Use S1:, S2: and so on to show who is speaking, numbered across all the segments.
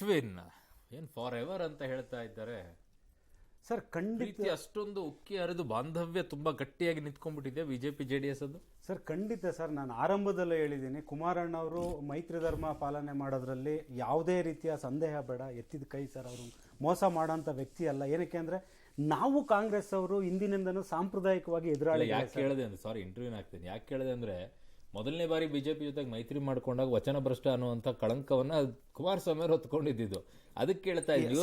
S1: ಅಶ್ವಿನ್ ಏನ್ for ever ಅಂತ ಹೇಳ್ತಾ ಇದ್ದಾರೆ
S2: ಸರ್. ಖಂಡಿತ
S1: ಅಷ್ಟೊಂದು ಉಕ್ಕಿ ಹರಿದು ಬಾಂಧವ್ಯ ತುಂಬಾ ಗಟ್ಟಿಯಾಗಿ ನಿಂತ್ಕೊಂಡ್ಬಿಟ್ಟಿದೆ ಬಿಜೆಪಿ ಜೆಡಿಎಸ್ ಅದು.
S2: ಸರ್ ಖಂಡಿತ ಸರ್, ನಾನು ಆರಂಭದಲ್ಲೇ ಹೇಳಿದ್ದೀನಿ, ಕುಮಾರಣ್ಣವರು ಮೈತ್ರಿ ಧರ್ಮ ಪಾಲನೆ ಮಾಡೋದ್ರಲ್ಲಿ ಯಾವುದೇ ರೀತಿಯ ಸಂದೇಹ ಬೇಡ, ಎತ್ತಿದ ಕೈ ಸರ್. ಅವರು ಮೋಸ ಮಾಡೋಂಥ ವ್ಯಕ್ತಿ ಅಲ್ಲ. ಏನಕ್ಕೆ ಅಂದ್ರೆ ನಾವು ಕಾಂಗ್ರೆಸ್ ಅವರು ಹಿಂದಿನಿಂದನೂ ಸಾಂಪ್ರದಾಯಿಕವಾಗಿ ಎದುರಾಳಿ.
S1: ಯಾಕೆ ಕೇಳಿದೆ ಅಂದ್ರೆ, ಸಾರಿ ಇಂಟರ್ವ್ಯೂನ್ ಆಗ್ತೀನಿ, ಯಾಕೆ ಕೇಳಿದೆ ಅಂದ್ರೆ ಮೊದಲನೇ ಬಾರಿ ಬಿಜೆಪಿ ಜೊತೆಗೆ ಮೈತ್ರಿ ಮಾಡ್ಕೊಂಡಾಗ ವಚನ ಭ್ರಷ್ಟ ಅನ್ನುವಂತ ಕಳಂಕವನ್ನ ಕುಮಾರಸ್ವಾಮಿ ಅವರು ಹೊತ್ಕೊಂಡಿದ್ದು. ಅದಕ್ಕೆ ಕೇಳ್ತಾ ಇದ್ದೀನಿ.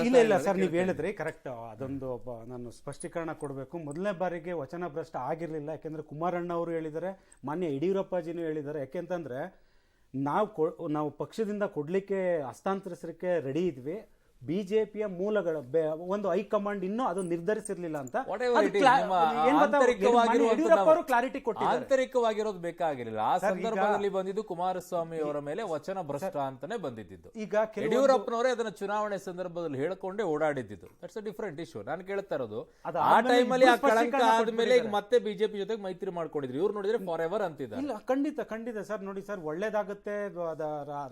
S2: ಇಲ್ಲ ಸರ್, ನೀವು ಹೇಳಿದ್ರಿ ಕರೆಕ್ಟ್. ಅದೊಂದು ನಾನು ಸ್ಪಷ್ಟೀಕರಣ ಕೊಡಬೇಕು. ಮೊದಲನೇ ಬಾರಿಗೆ ವಚನ ಭ್ರಷ್ಟ ಆಗಿರ್ಲಿಲ್ಲ. ಯಾಕೆಂದ್ರೆ ಕುಮಾರಣ್ಣ ಅವರು ಹೇಳಿದ್ದಾರೆ, ಮಾನ್ಯ ಯಡಿಯೂರಪ್ಪಾಜಿನೂ ಹೇಳಿದ್ದಾರೆ. ಯಾಕೆಂತಂದ್ರೆ ನಾವು ಪಕ್ಷದಿಂದ ಕೊಡ್ಲಿಕ್ಕೆ ಹಸ್ತಾಂತರಿಸಲಿಕ್ಕೆ ರೆಡಿ ಇದ್ವಿ. ಬಿಜೆಪಿಯ ಮೂಲಗಳ ಒಂದು ಹೈಕಮಾಂಡ್ ಇನ್ನೂ ಅದು ನಿರ್ಧರಿಸಿರ್ಲಿಲ್ಲ ಅಂತ ಕ್ಲಾರಿಟಿ ಕೊಟ್ಟಿದ್ದಾರೆ.
S1: ಆಂತರಿಕವಾಗಿರೋದು ಬೇಕಾಗಿರಲಿಲ್ಲ. ಆ ಸಂದರ್ಭದಲ್ಲಿ ಬಂದಿದ್ದು ಕುಮಾರಸ್ವಾಮಿ ಅವರ ಮೇಲೆ ವಚನ ಭ್ರಷ್ಟ ಅಂತಾನೆ ಬಂದಿದ್ದು. ಈಗ ಯಡಿಯೂರಪ್ಪನವರೇ ಅದನ್ನ ಚುನಾವಣೆ ಸಂದರ್ಭದಲ್ಲಿ ಹೇಳ್ಕೊಂಡೇ ಓಡಾಡಿದ್ದು. That's a different issue. ನಾನು ಕೇಳ್ತಾ ಇರೋದು, ಆ ಟೈಮಲ್ಲಿ ಆ ಕಳಂಕ ಆದ್ಮೇಲೆ ಈಗ ಮತ್ತೆ ಬಿಜೆಪಿ ಜೊತೆಗೆ ಮೈತ್ರಿ ಮಾಡ್ಕೊಂಡಿದ್ರು. ಇವ್ರು ನೋಡಿದ್ರೆ ಫಾರ್ ಎವರ್ ಅಂತಿದ್ದಾರೆ.
S2: ಇಲ್ಲ, ಖಂಡಿತ ಸರ್. ನೋಡಿ ಸರ್, ಒಳ್ಳೇದಾಗುತ್ತೆ,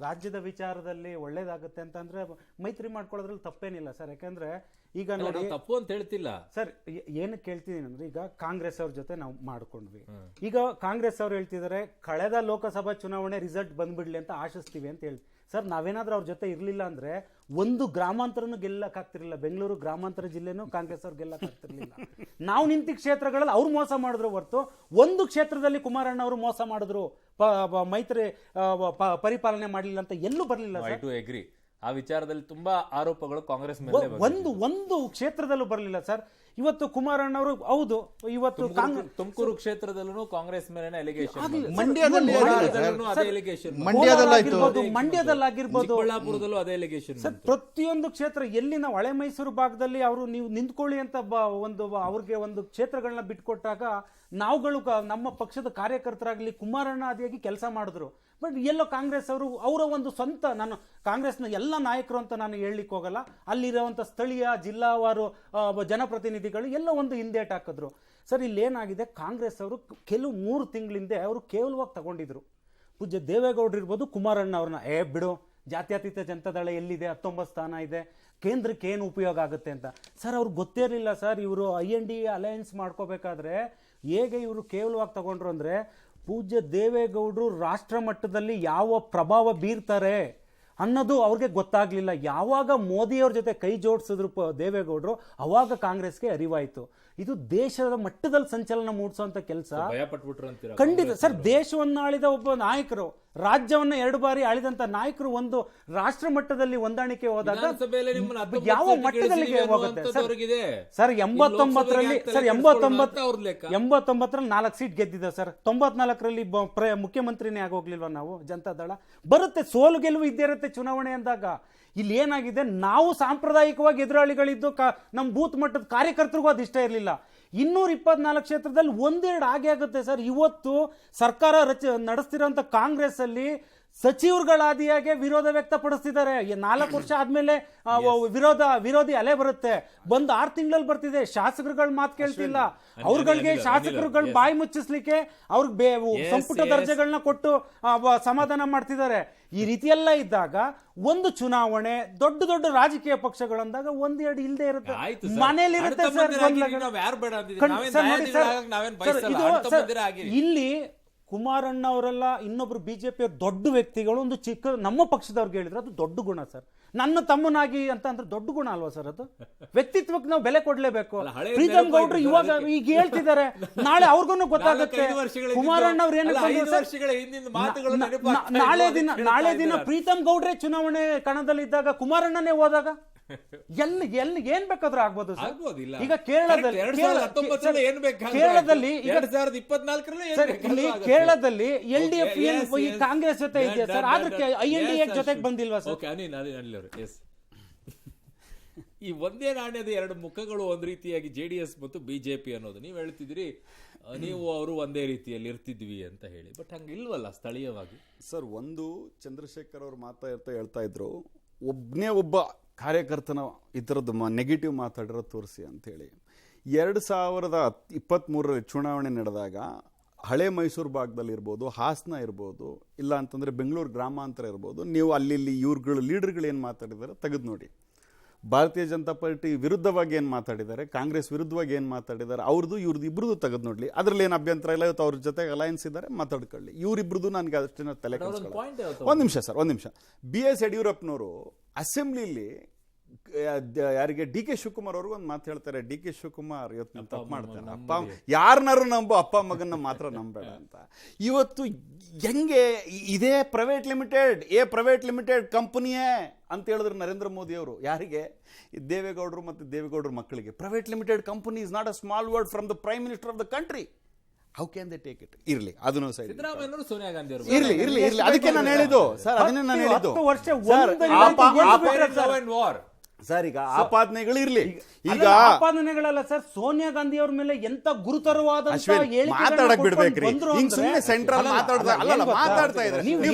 S2: ರಾಜ್ಯದ ವಿಚಾರದಲ್ಲಿ ಒಳ್ಳೇದಾಗುತ್ತೆ ಅಂತಂದ್ರೆ ಮೈತ್ರಿ ಮಾಡ್ಕೊಳ್ಳೋದ್ರಲ್ಲಿ ತಪ್ಪೇನಿಲ್ಲ ಸರ್. ಯಾಕಂದ್ರೆ ಈಗ ನೋಡಿ,
S1: ತಪ್ಪು ಅಂತ ಹೇಳ್ತಿಲ್ಲ
S2: ಸರ್. ಏನು ಕೇಳ್ತಿದ್ದೀನಿ ಅಂದ್ರೆ, ಈಗ ಕಾಂಗ್ರೆಸ್ ಅವ್ರ ಜೊತೆ ನಾವು ಮಾಡ್ಕೊಂಡ್ವಿ. ಈಗ ಕಾಂಗ್ರೆಸ್ ಅವ್ರು ಹೇಳ್ತಿದ್ದಾರೆ ಕಳೆದ ಲೋಕಸಭಾ ಚುನಾವಣೆ ರಿಸಲ್ಟ್ ಬಂದ್ಬಿಡ್ಲಿ ಅಂತ ಆಶಿಸ್ತೀವಿ ಅಂತ ಹೇಳಿ. ಸರ್, ನಾವೇನಾದ್ರೂ ಅವ್ರ ಜೊತೆ ಇರ್ಲಿಲ್ಲ ಅಂದ್ರೆ ಒಂದು ಗ್ರಾಮಾಂತರನು ಗೆಲ್ಲಕ್ ಆಗ್ತಿರ್ಲಿಲ್ಲ. ಬೆಂಗಳೂರು ಗ್ರಾಮಾಂತರ ಜಿಲ್ಲೆನೂ ಕಾಂಗ್ರೆಸ್ ಅವ್ರು ಗೆಲ್ಲಕ್ ಆಗ್ತಿರ್ಲಿಲ್ಲ. ನಾವು ನಿಂತ ಕ್ಷೇತ್ರಗಳಲ್ಲಿ ಅವ್ರು ಮೋಸ ಮಾಡಿದ್ರು ಹೊರತು ಒಂದು ಕ್ಷೇತ್ರದಲ್ಲಿ ಕುಮಾರಣ್ಣ ಅವರು ಮೋಸ ಮಾಡಿದ್ರು, ಮೈತ್ರಿ ಪರಿಪಾಲನೆ ಮಾಡಲಿಲ್ಲ ಅಂತ ಎಲ್ಲೂ ಬರ್ಲಿಲ್ಲ.
S1: ಆ ವಿಚಾರದಲ್ಲಿ ತುಂಬಾ ಆರೋಪಗಳು ಕಾಂಗ್ರೆಸ್ ಮೇಲೆ
S2: ಒಂದು ಕ್ಷೇತ್ರದಲ್ಲೂ ಬರಲಿಲ್ಲ ಸರ್. ಇವತ್ತು ಕುಮಾರಣ್ಣ ಅವರು ಹೌದು, ಇವತ್ತು
S1: ತುಮಕೂರು ಕ್ಷೇತ್ರದಲ್ಲೂ ಕಾಂಗ್ರೆಸ್ ಮೇಲೆ ಎಲಿಗೇಷನ್,
S2: ಮಂಡ್ಯದಲ್ಲಾಗಿರ್ಬೋದು,
S1: ಚಿಕ್ಕಬಳ್ಳಾಪುರದಲ್ಲೂ ಅದೇ ಎಲಿಗೇಷನ್
S2: ಸರ್. ಪ್ರತಿಯೊಂದು ಕ್ಷೇತ್ರ ಎಲ್ಲಿ ನಾವು ಹಳೆ ಮೈಸೂರು ಭಾಗದಲ್ಲಿ ಅವರು ನೀವು ನಿಂತ್ಕೊಳ್ಳಿ ಅಂತ ಅವ್ರಿಗೆ ಒಂದು ಕ್ಷೇತ್ರಗಳನ್ನ ಬಿಟ್ಕೊಟ್ಟಾಗ ನಾವುಗಳು ನಮ್ಮ ಪಕ್ಷದ ಕಾರ್ಯಕರ್ತರಾಗ್ಲಿ ಕುಮಾರಣ್ಣ ಆದಿಯಾಗಿ ಕೆಲಸ ಮಾಡಿದ್ರು. ಬಟ್ ಎಲ್ಲೋ ಕಾಂಗ್ರೆಸ್ ಅವರು ಅವರ ಒಂದು ಸ್ವಂತ, ನಾನು ಕಾಂಗ್ರೆಸ್ನ ಎಲ್ಲ ನಾಯಕರು ಅಂತ ನಾನು ಹೇಳಲಿಕ್ಕೆ ಹೋಗಲ್ಲ, ಅಲ್ಲಿರುವಂಥ ಸ್ಥಳೀಯ ಜಿಲ್ಲಾವಾರು ಜನಪ್ರತಿನಿಧಿಗಳು ಎಲ್ಲ ಒಂದು ಹಿಂದೇಟ್ ಹಾಕಿದ್ರು ಸರ್. ಇಲ್ಲೇನಾಗಿದೆ, ಕಾಂಗ್ರೆಸ್ ಅವರು ಕೆಲವು 3 ತಿಂಗಳಿಂದ ಅವರು ಕೇವಲವಾಗಿ ತಗೊಂಡಿದ್ರು. ಪೂಜ್ಯ ದೇವೇಗೌಡರು ಇರ್ಬೋದು, ಕುಮಾರಣ್ಣ ಅವ್ರನ್ನ ಬಿಡು, ಜಾತ್ಯತೀತ ಜನತಾದಳ ಎಲ್ಲಿದೆ, 19 ಸ್ಥಾನ ಇದೆ, ಕೇಂದ್ರಕ್ಕೆ ಏನು ಉಪಯೋಗ ಆಗುತ್ತೆ ಅಂತ. ಸರ್, ಅವ್ರಿಗೆ ಗೊತ್ತೇ ಇರಲಿಲ್ಲ ಸರ್. ಇವರು IND ಅಲಯನ್ಸ್ ಮಾಡ್ಕೋಬೇಕಾದ್ರೆ ಹೇಗೆ ಇವರು ಕೇವಲವಾಗಿ ತಗೊಂಡ್ರು ಅಂದ್ರೆ, ಪೂಜ್ಯ ದೇವೇಗೌಡರು ರಾಷ್ಟ್ರ ಮಟ್ಟದಲ್ಲಿ ಯಾವ ಪ್ರಭಾವ ಬೀರ್ತಾರೆ ಅನ್ನೋದು ಅವ್ರಿಗೆ ಗೊತ್ತಾಗ್ಲಿಲ್ಲ. ಯಾವಾಗ ಮೋದಿಯವ್ರ ಜೊತೆ ಕೈ ಜೋಡಿಸಿದ್ರು ದೇವೇಗೌಡರು, ಅವಾಗ ಕಾಂಗ್ರೆಸ್ಗೆ ಅರಿವಾಯ್ತು. ಇದು ದೇಶದ ಮಟ್ಟದಲ್ಲಿ ಸಂಚಲನ ಮೂಡಿಸುವಂತ ಕೆಲಸ. ಖಂಡಿತ ಸರ್. ದೇಶವನ್ನ ಆಳಿದ ಒಬ್ಬ ನಾಯಕರು, ರಾಜ್ಯವನ್ನ 2 ಬಾರಿ ಆಳಿದಂತ ನಾಯಕರು ಒಂದು ರಾಷ್ಟ್ರ ಮಟ್ಟದಲ್ಲಿ ಹೊಂದಾಣಿಕೆ ಹೋದಾಗ ಯಾವ ಮಟ್ಟದಲ್ಲಿ ಹೋಗುತ್ತೆ ಸರ್? 89ರಲ್ಲಿ 4 ಸೀಟ್ ಗೆದ್ದಿದೆ ಸರ್. 94ರಲ್ಲಿ ಮುಖ್ಯಮಂತ್ರಿನೇ ಆಗೋಗ್ಲಿಲ್ವಾ ನಾವು? ಜನತಾದಳ ಬರುತ್ತೆ, ಸೋಲು ಗೆಲುವು ಇದ್ದೇ ಇರುತ್ತೆ ಚುನಾವಣೆ ಅಂದಾಗ. ಇಲ್ಲಿ ಏನಾಗಿದೆ, ನಾವು ಸಾಂಪ್ರದಾಯಿಕವಾಗಿ ಎದುರಾಳಿಗಳಿದ್ದು ನಮ್ಮ ಬೂತ್ ಮಟ್ಟದ ಕಾರ್ಯಕರ್ತರಿಗೂ ಅದು ಇಷ್ಟ ಇರಲಿಲ್ಲ. 224 ಕ್ಷೇತ್ರದಲ್ಲಿ 1-2 ಆಗೇ ಆಗುತ್ತೆ ಸರ್. ಇವತ್ತು ಸರ್ಕಾರ ನಡೆಸ್ತಿರೋಂಥ ಕಾಂಗ್ರೆಸ್ ಅಲ್ಲಿ ಸಚಿವರುಗಳಾದಿಯಾಗೆ ವಿರೋಧ ವ್ಯಕ್ತಪಡಿಸ್ತಿದ್ದಾರೆ. 4 ವರ್ಷ ಆದ್ಮೇಲೆ ವಿರೋಧಿ ಅಲೆ ಬರುತ್ತೆ. 6 ತಿಂಗಳಲ್ಲಿ ಬರ್ತಿದೆ. ಶಾಸಕರುಗಳ ಮಾತು ಕೇಳ್ತಿಲ್ಲ. ಅವ್ರಗಳಿಗೆ ಶಾಸಕರುಗಳು ಬಾಯಿ ಮುಚ್ಚಿಸ್ಲಿಕ್ಕೆ ಅವ್ರಿಗೆ ಸಂಪುಟ ದರ್ಜೆಗಳನ್ನ ಕೊಟ್ಟು ಸಮಾಧಾನ ಮಾಡ್ತಿದ್ದಾರೆ. ಈ ರೀತಿಯೆಲ್ಲ ಇದ್ದಾಗ ಒಂದು ಚುನಾವಣೆ, ದೊಡ್ಡ ರಾಜಕೀಯ ಪಕ್ಷಗಳಂದಾಗ 1-2 ಇಲ್ಲದೆ ಇರುತ್ತೆ, ಮನೇಲಿ ಇರುತ್ತೆ ಸರ್. ಇಲ್ಲಿ ಕುಮಾರಣ್ಣ ಅವರೆಲ್ಲ ಇನ್ನೊಬ್ರು ಬಿಜೆಪಿ ದೊಡ್ಡ ವ್ಯಕ್ತಿಗಳು ಒಂದು ಚಿಕ್ಕ ನಮ್ಮ ಪಕ್ಷದವ್ರಿಗೆ ಹೇಳಿದ್ರೆ ಅದು ದೊಡ್ಡ ಗುಣ ಸರ್. ನನ್ನ ತಮ್ಮನಾಗಿ ಅಂತ ಅಂದ್ರೆ ದೊಡ್ಡ ಗುಣ ಅಲ್ವಾ ಸರ್? ಅದು ವ್ಯಕ್ತಿತ್ವಕ್ಕೆ ನಾವು ಬೆಲೆ ಕೊಡ್ಲೇಬೇಕು. ಪ್ರೀತಮ್ ಗೌಡ್ರು ಈಗ ಹೇಳ್ತಿದ್ದಾರೆ, ನಾಳೆ ಅವ್ರಿಗೂ ಗೊತ್ತಾಗುತ್ತೆ ಕುಮಾರಣ್ಣ ಅವ್ರು ಏನು. ನಾಳೆ ದಿನ ಪ್ರೀತಮ್ ಗೌಡ್ರೆ ಚುನಾವಣೆ ಕಣದಲ್ಲಿದ್ದಾಗ ಕುಮಾರಣ್ಣನೇ ಹೋದಾಗ ಎಲ್ಲಿ ಏನ್ ಬೇಕಾದ್ರೂ ಆಗ್ಬೋದು ಸರ್. ಈಗ ಕೇರಳದಲ್ಲಿ LDF ಕಾಂಗ್ರೆಸ್ ಜೊತೆ ಇದೆಯಾ ಸರ್? ಆದ್ರೆ INDA ಜೊತೆಗೆ ಬಂದಿಲ್ವಾ ಸರ್?
S1: ಈ ಒಂದೇ ನಾಣ್ಯದ 2 ಮುಖಗಳು ಒಂದ್ ರೀತಿಯಾಗಿ JDS ಮತ್ತು ಬಿಜೆಪಿ ಅನ್ನೋದು ನೀವು ಹೇಳ್ತಿದ್ರಿ. ನೀವು ಅವರು ಒಂದೇ ರೀತಿಯಲ್ಲಿ ಇರ್ತಿದ್ವಿ ಅಂತ ಹೇಳಿ, ಬಟ್ ಹಂಗಿಲ್ವಲ್ಲ ಸ್ಥಳೀಯವಾಗಿ
S3: ಸರ್. ಒಂದು ಚಂದ್ರಶೇಖರ್ ಅವ್ರು ಹೇಳ್ತಾ ಇದ್ರು, ಒಬ್ಬ ಕಾರ್ಯಕರ್ತನ ಈ ಥರದ್ದು ನೆಗೆಟಿವ್ ಮಾತಾಡಿರೋ ತೋರಿಸಿ ಅಂತೇಳಿ. 2023 ಚುನಾವಣೆ ನಡೆದಾಗ ಹಳೆ ಮೈಸೂರು ಭಾಗದಲ್ಲಿ ಇರ್ಬೋದು, ಹಾಸನ ಇರ್ಬೋದು, ಇಲ್ಲ ಅಂತಂದರೆ ಬೆಂಗಳೂರು ಗ್ರಾಮಾಂತರ ಇರ್ಬೋದು, ನೀವು ಅಲ್ಲಿ ಇವ್ರುಗಳು ಲೀಡರ್ಗಳು ಏನು ಮಾತಾಡಿದ್ದಾರೆ ತೆಗೆದು ನೋಡಿ. ಭಾರತೀಯ ಜನತಾ ಪಾರ್ಟಿ ವಿರುದ್ಧವಾಗಿ ಏನು ಮಾತಾಡಿದ್ದಾರೆ, ಕಾಂಗ್ರೆಸ್ ವಿರುದ್ಧವಾಗಿ ಏನು ಮಾತಾಡಿದ್ದಾರೆ, ಅವ್ರದ್ದು ಇವ್ರದ್ದು ಇಬ್ಬರದು ತೆಗೆದು ನೋಡಲಿ. ಅದ್ರಲ್ಲಿ ಏನು ಅಭ್ಯಂತರ ಇಲ್ಲ. ಇವತ್ತು ಅವ್ರ ಜೊತೆ ಅಲಯನ್ಸ್ ಇದ್ದಾರೆ, ಮಾತಾಡ್ಕೊಳ್ಳಿ. ಇವರಿಬ್ರದ್ದು ನನಗೆ ಅಷ್ಟೇನೋ ತಲೆ ಕೆಡಿಸ್ಕೊಳ್ಳಿ. ಒಂದು ನಿಮಿಷ. BS ಯಡಿಯೂರಪ್ಪನವರು ಅಸೆಂಬ್ಲಿಲಿ ಯಾರಿಗೆ DK ಶಿವಕುಮಾರ್ ಅವ್ರಿಗೂ ಒಂದು ಮಾತು ಹೇಳ್ತಾರೆ. DK ಶಿವಕುಮಾರ್ ಇವತ್ತು ತಪ್ಪು ಮಾಡ್ತಾರೆ, ಯಾರನ್ನಾರು ನಂಬು, ಅಪ್ಪ ಮಗನ ಮಾತ್ರ ನಂಬೇಡ ಅಂತ. ಇವತ್ತು ಹೆಂಗೆ ಇದೇ ಪ್ರೈವೇಟ್ ಲಿಮಿಟೆಡ್ ಕಂಪನಿಯೇ ಅಂತ ಹೇಳಿದ್ರು ನರೇಂದ್ರ ಮೋದಿ ಅವರು. ಯಾರಿಗೆ? ದೇವೇಗೌಡರು ಮತ್ತು ದೇವೇಗೌಡರ ಮಕ್ಕಳಿಗೆ. Private limited company is not a small word from the prime minister of the country. How can they take it? ಇರ್ಲಿ, ಅದನ್ನು ಸೈಡ್
S1: ಸೋನಿಯಾ ಗಾಂಧಿ
S3: ಇರ್ಲಿ. ಅದಕ್ಕೆ ನಾನು ಹೇಳಿದ್ದು ಸರ್, ಅದನ್ನೇ ನಾನು ಹೇಳಿದ್ದು ಸರ್. ಈಗ ಆಪಾದನೆಗಳು ಇರ್ಲಿ. ಈಗ
S2: ಆಪಾದನೆಗಳಲ್ಲ ಸರ್, ಸೋನಿಯಾ ಗಾಂಧಿ ಅವ್ರ ಮೇಲೆ ಎಂತ ಗುರುತರವಾದ
S3: ಮಾತಾಡಕ್ ಬಿಡ್ಬೇಕ್ರಿ. ಹಿಂಗ್ ಸುಮ್ಮನೆ ಸೆಂಟ್ರಲ್ ಮಾತಾಡ್ತಾ ಇದ್ರೆ ನಿಮ್ಗೆ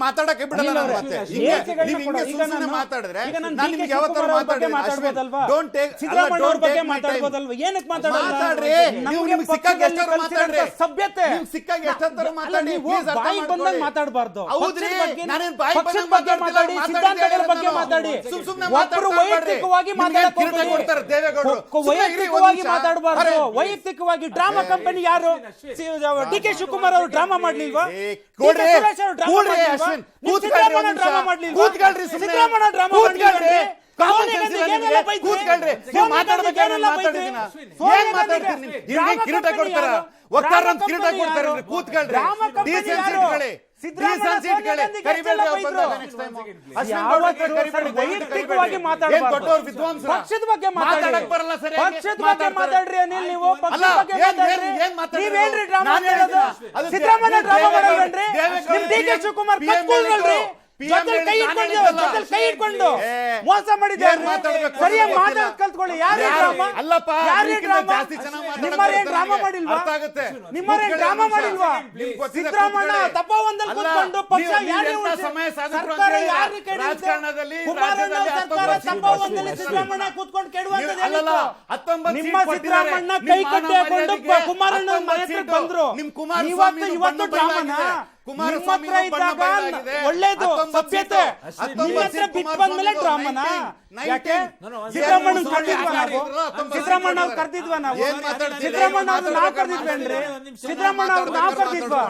S3: ಮಾತಾಡಕ್ಕೆ ಬಿಡಲ್ಲ. ಮತ್ತೆ ಸುಮ್ಮನೆ ಮಾತಾಡಿದ್ರೆ ನಿಮ್ಗೆ ಯಾವತ್ತಾರು ಡೋಂಟ್ ಟೇಕ್
S2: ಮಾತಾಡ್ಬೋದಲ್ವಾ? ಏನಕ್ಕೆ
S3: ಮಾತಾಡ್ರಿ? ನಿಮ್ಗೆ ಸಿಕ್ಕಾಗ ಎಷ್ಟಾರು ಮಾತಾಡ್ರಿ.
S2: ಸಭ್ಯತೆ
S3: ಸಿಕ್ಕಾಗ ಎಷ್ಟಾರು ಮಾತಾಡಿ.
S2: ಬಾಯಿಗೆ ಬಂದಾಗ ಮಾತಾಡಬಾರ್ದು.
S3: ಹೌದ್ರಿ, ನಾನೇನ್ ಬಾಯಿ
S2: ಪಕ್ಷದ ಬಗ್ಗೆ ಮಾತಾಡಿ, ಸಿದ್ಧಾಂತಗಳ ಬಗ್ಗೆ ಮಾತಾಡಿ. ಒಬ್ಬರು ವೈಯಕ್ತಿಕವಾಗಿ ಮಾತಾಡಬಾರ್ದು. ವೈಯಕ್ತಿಕವಾಗಿ ಡ್ರಾಮಾ ಕಂಪನಿ ಯಾರು? DK ಶಿವಕುಮಾರ್ ಅವರು ಡ್ರಾಮಾ ಮಾಡ್ಲಿಲ್ವಾ? ಡ್ರಾಮಾ ಮಾಡ್ಲಿಲ್ವಾ? ಸಿದ್ದರಾಮಯ್ಯ ಡ್ರಾಮಾ ಮಾಡ್ಲಿಲ್ವಾ? ವೈಯಕ್ತಿಕವಾಗಿ ಮಾತಾಡ್ರಿ ಅನಿಲ್. ನೀವು ಪಕ್ಷದ ಬಗ್ಗೆ ನೀವೇನ್ರಿ ಡ್ರಾಮಾ ಮಾಡೋದು? ಸಿದ್ದರಾಮಯ್ಯ ಡ್ರಾಮಾ ಮಾಡೋಲ್ವೇನ್ರಿ? DK ಶಿವಕುಮಾರ್ ಕೈ ಇಟ್ಕೊಂಡು ಮೋಸ ಮಾಡಿದ್ದಾರೆ. ಸರಿಯಾಗಿ ಮಾತಾಡೋದು ಕಲ್ತ್ಕೊಳ್ಳಿ. ಯಾರೇ ಡ್ರಾಮಾ? ನಿಮ್ಮರೇನ್ ಡ್ರಾಮಾ ಮಾಡಿಲ್ವಾ? ಸಿದ್ದರಾಮಯ್ಯ ತಪೋವನದಲ್ಲಿ ಕೂತ್ಕೊಂಡು ಪಕ್ಷ ಸರ್ಕಾರ ಯಾರು ಕೆಡವಿದೆ? ಕುಮಾರಣ್ಣ ಸರ್ಕಾರ ತಪೋವನದಲ್ಲಿ ಸಿದ್ದರಾಮಯ್ಯ ಕೂತ್ಕೊಂಡು ಕೆಡುವಂತದ್ದು. ನಿಮ್ಮ ಸಿದ್ದರಾಮಯ್ಯ ಕೈ ಕಟ್ಟಿ ಹಾಕೊಂಡು ಕುಮಾರಣ್ಣ ಮನೆ ಹತ್ರ ಬಂದ್ರು. ಇವತ್ತು ಡ್ರಾಮಾನ ನಿಮ್ಮ ಹತ್ರ ಇದ್ದಾಗ ಒಳ್ಳೇದು ಸಭ್ಯತೆ, ನಿಮ್ಮ ಹತ್ರ ಬಿಟ್ಟು ಬಂದ್ಮೇಲೆ ಡ್ರಾಮನ. ಯಾಕೆ ಸಿದ್ದರಾಮಯ್ಯ ಕರ್ದಿದ್ವಾ ನಾವು? ಸಿದ್ದರಾಮಯ್ಯ ನಾವು ಕರ್ದಿದ್ವೇನ್ರಿ? ಸಿದ್ದರಾಮಯ್ಯ ನಾವು ಕರ್ದಿದ್ವಾ?